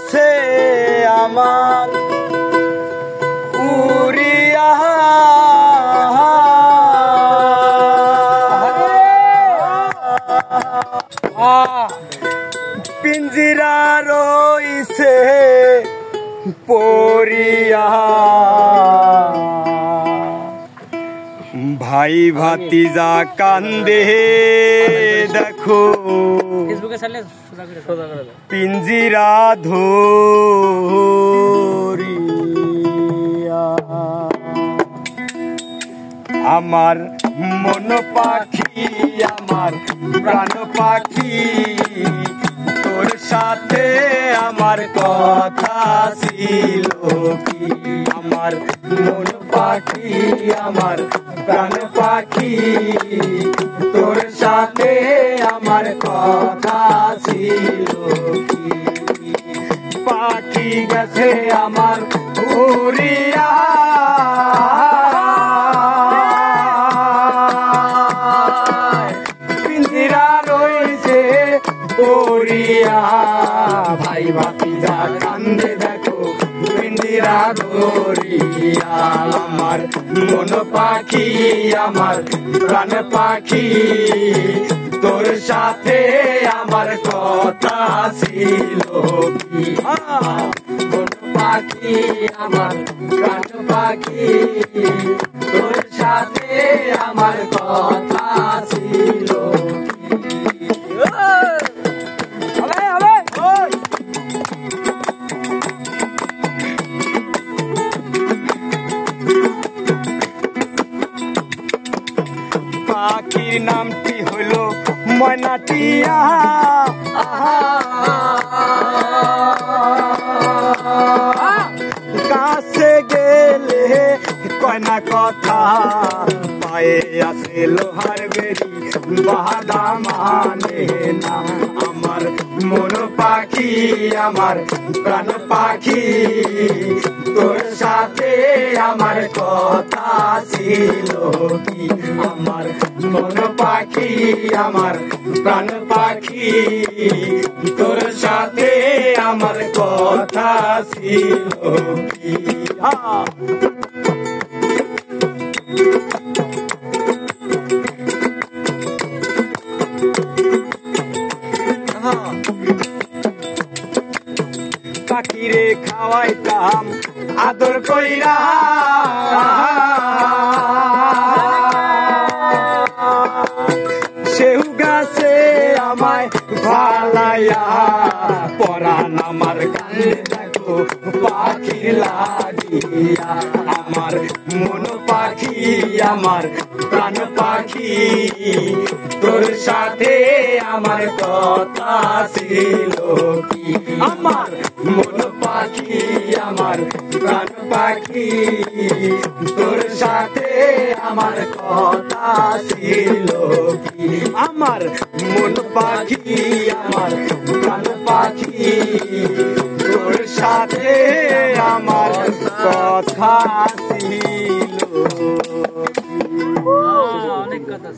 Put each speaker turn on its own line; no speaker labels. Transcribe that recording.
গেছে আমার উড়িয়া পিঞ্জিরা রইছে পড়িয়া ভাই ভাতিজা কান্দে দেখো পিঞ্জিরা ধরিয়া আমার মন পাখি আমার প্রাণ পাখি তোর সাথে আমার কথা ছিল কি আমার মন পাখি আমার প্রাণ পাখি তোর সাথে আমার কথা ছিল কি পাখি গেছে আমার উড়িয়া পিঞ্জিরা রইছে পড়িয়া ভাই ভাতিজা কান্দে দেখো পিঞ্জিরা ধরিয়া আমার মন পাখি আমার প্রাণ পাখি তোর সাথে আমার কথা ছিল কি মন পাখি আমার প্রাণ পাখি তোর সাথে আমার কথা ছিল পাখির নামটি হলো ময়নাটিয়া কাছে গেলে কয়না কথা পায়ে আসে লোহার বেরি বাধা মানে না আমার মন পাখি আমার প্রাণ পাখি তোর সাথে আমার কথা ছিল কি আমার মন পাখি আমার প্রাণ পাখি তোর সাথে আমার কথা ছিল কি পাখিরে খাওয়াইতাম আদর কইরা সেউ গাছে আমায় ভালাইয়া পরাণ আমার কানে দেখো পাখি লাগিয়া আমার মন পাখি আমার প্রাণ পাখি তোর সাথে আমার কথা ছিল কি আমার মন পাখি আমার প্রাণ পাখি তোর সাথে আমার কথা ছিল কি আমার মন পাখি আমার প্রাণ পাখি তোর সাথে আমার কথা ছিল অনেক কথা